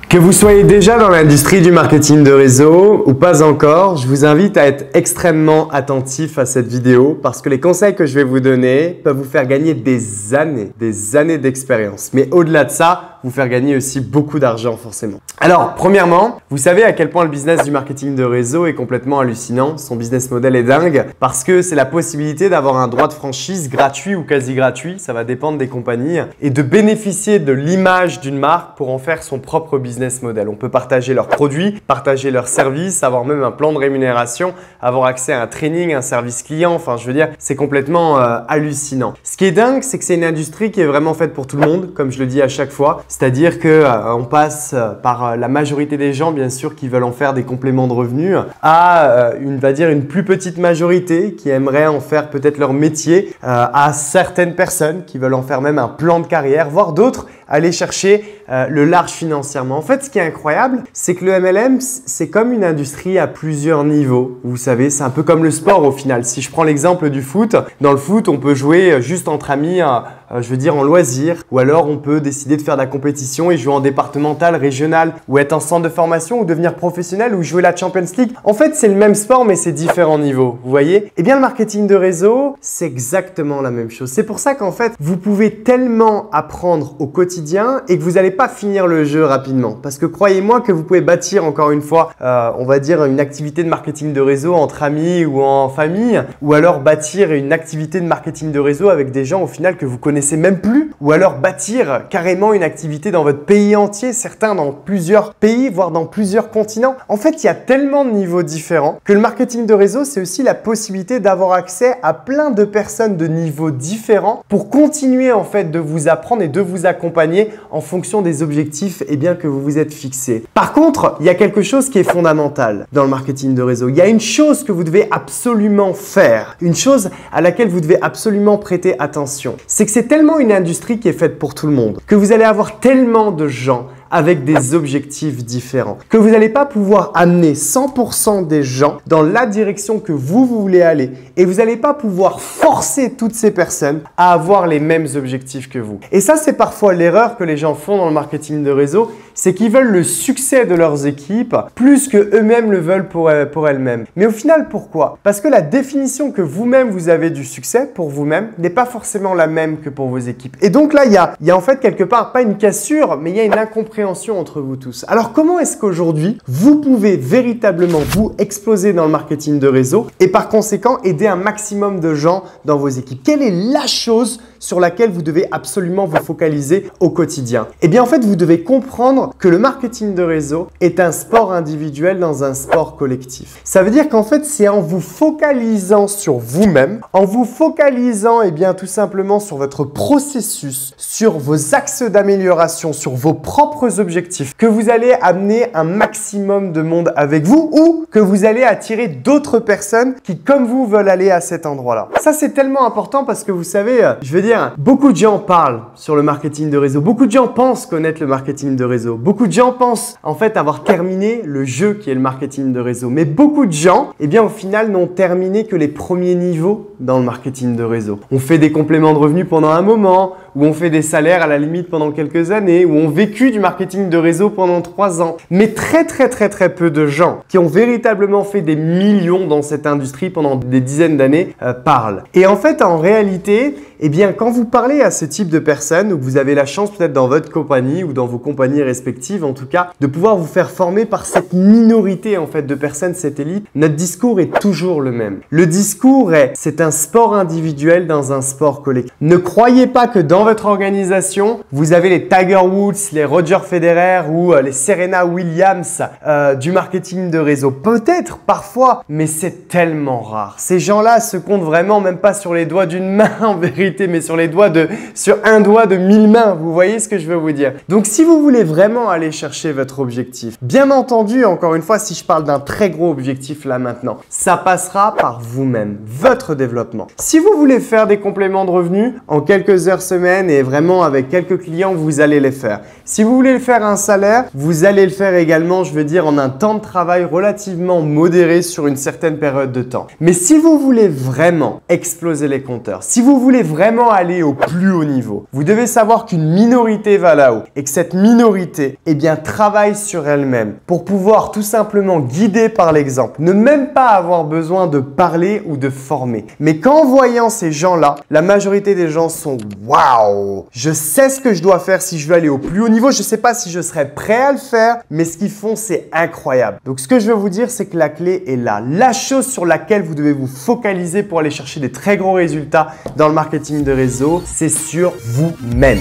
Que vous soyez déjà dans l'industrie du marketing de réseau ou pas encore, je vous invite à être extrêmement attentif à cette vidéo parce que les conseils que je vais vous donner peuvent vous faire gagner des années d'expérience. Mais au-delà de ça, vous faire gagner aussi beaucoup d'argent forcément. Alors, premièrement, vous savez à quel point le business du marketing de réseau est complètement hallucinant. Son business model est dingue parce que c'est la possibilité d'avoir un droit de franchise gratuit ou quasi gratuit, ça va dépendre des compagnies, et de bénéficier de l'image d'une marque pour en faire son propre business model. On peut partager leurs produits, partager leurs services, avoir même un plan de rémunération, avoir accès à un training, un service client. Enfin, je veux dire, c'est complètement hallucinant. Ce qui est dingue, c'est que c'est une industrie qui est vraiment faite pour tout le monde, comme je le dis à chaque fois. C'est-à-dire qu'on passe par la majorité des gens, bien sûr, qui veulent en faire des compléments de revenus, à une plus petite majorité qui aimerait en faire peut-être leur métier, à certaines personnes qui veulent en faire même un plan de carrière, voire d'autres aller chercher le large financièrement. En fait, ce qui est incroyable, c'est que le MLM, c'est comme une industrie à plusieurs niveaux. Vous savez, c'est un peu comme le sport au final. Si je prends l'exemple du foot, dans le foot, on peut jouer juste entre amis, je veux dire en loisir, ou alors on peut décider de faire de la compétition et jouer en départemental, régional, ou être en centre de formation, ou devenir professionnel, ou jouer la Champions League. En fait, c'est le même sport, mais c'est différents niveaux. Vous voyez? Eh bien, le marketing de réseau, c'est exactement la même chose. C'est pour ça qu'en fait, vous pouvez tellement apprendre au quotidien et que vous n'allez pas finir le jeu rapidement. Parce que croyez-moi que vous pouvez bâtir encore une fois, on va dire une activité de marketing de réseau entre amis ou en famille, ou alors bâtir une activité de marketing de réseau avec des gens au final que vous connaissez même plus, ou alors bâtir carrément une activité dans votre pays entier, certains dans plusieurs pays, voire dans plusieurs continents. En fait, il y a tellement de niveaux différents que le marketing de réseau, c'est aussi la possibilité d'avoir accès à plein de personnes de niveaux différents pour continuer en fait de vous apprendre et de vous accompagner en fonction des objectifs que vous vous êtes fixés. Par contre, il y a quelque chose qui est fondamental dans le marketing de réseau. Il y a une chose que vous devez absolument faire, une chose à laquelle vous devez absolument prêter attention. C'est que c'est tellement une industrie qui est faite pour tout le monde, que vous allez avoir tellement de gens avec des objectifs différents, que vous n'allez pas pouvoir amener 100% des gens dans la direction que vous voulez aller et vous n'allez pas pouvoir forcer toutes ces personnes à avoir les mêmes objectifs que vous. Et ça, c'est parfois l'erreur que les gens font dans le marketing de réseau, c'est qu'ils veulent le succès de leurs équipes plus que eux-mêmes le veulent pour elles-mêmes. Mais au final, pourquoi? Parce que la définition que vous-même vous avez du succès pour vous-même n'est pas forcément la même que pour vos équipes. Et donc là, il y a en fait quelque part, pas une cassure, mais il y a une incompréhension entre vous tous. Alors comment est-ce qu'aujourd'hui, vous pouvez véritablement vous exploser dans le marketing de réseau et par conséquent aider un maximum de gens dans vos équipes? Quelle est la chose sur laquelle vous devez absolument vous focaliser au quotidien? Eh bien en fait, vous devez comprendre que le marketing de réseau est un sport individuel dans un sport collectif. Ça veut dire qu'en fait, c'est en vous focalisant sur vous-même, en vous focalisant tout simplement sur votre processus, sur vos axes d'amélioration, sur vos propres objectifs, que vous allez amener un maximum de monde avec vous ou que vous allez attirer d'autres personnes qui, comme vous, veulent aller à cet endroit-là. Ça, c'est tellement important parce que vous savez, je veux dire, beaucoup de gens parlent sur le marketing de réseau. Beaucoup de gens pensent connaître le marketing de réseau. Beaucoup de gens pensent en fait avoir terminé le jeu qui est le marketing de réseau. Mais beaucoup de gens, au final, n'ont terminé que les premiers niveaux dans le marketing de réseau. On fait des compléments de revenus pendant un moment, ou on fait des salaires à la limite pendant quelques années, ou on vécu du marketing de réseau pendant 3 ans. Mais très peu de gens qui ont véritablement fait des millions dans cette industrie pendant des dizaines d'années parlent. Et en fait, en réalité, quand vous parlez à ce type de personnes, ou que vous avez la chance peut-être dans votre compagnie ou dans vos compagnies respectives, en tout cas, de pouvoir vous faire former par cette minorité en fait de personnes, cette élite, notre discours est toujours le même. Le discours c'est un sport individuel dans un sport collectif. Ne croyez pas que dans votre organisation, vous avez les Tiger Woods, les Roger Federer ou les Serena Williams du marketing de réseau. Peut-être, parfois, mais c'est tellement rare. Ces gens-là se comptent vraiment même pas sur les doigts d'une main en vérité, mais sur un doigt de 1000 mains. Vous voyez ce que je veux vous dire? Donc, si vous voulez vraiment aller chercher votre objectif, bien entendu, encore une fois, si je parle d'un très gros objectif là maintenant, ça passera par vous-même, votre développement. Si vous voulez faire des compléments de revenus en quelques heures semaine, semaine et vraiment avec quelques clients, vous allez les faire. Si vous voulez le faire à un salaire, vous allez le faire également, je veux dire, en un temps de travail relativement modéré sur une certaine période de temps. Mais si vous voulez vraiment exploser les compteurs, si vous voulez vraiment aller au plus haut niveau, vous devez savoir qu'une minorité va là-haut et que cette minorité, eh bien, travaille sur elle-même pour pouvoir tout simplement guider par l'exemple, ne même pas avoir besoin de parler ou de former. Mais qu'en voyant ces gens-là, la majorité des gens sont « Waouh! Je sais ce que je dois faire si je veux aller au plus haut niveau. Je ne sais pas si je serai prêt à le faire, mais ce qu'ils font, c'est incroyable. » Donc, ce que je veux vous dire, c'est que la clé est là. La chose sur laquelle vous devez vous focaliser pour aller chercher des très gros résultats dans le marketing de réseau, c'est sur vous-même.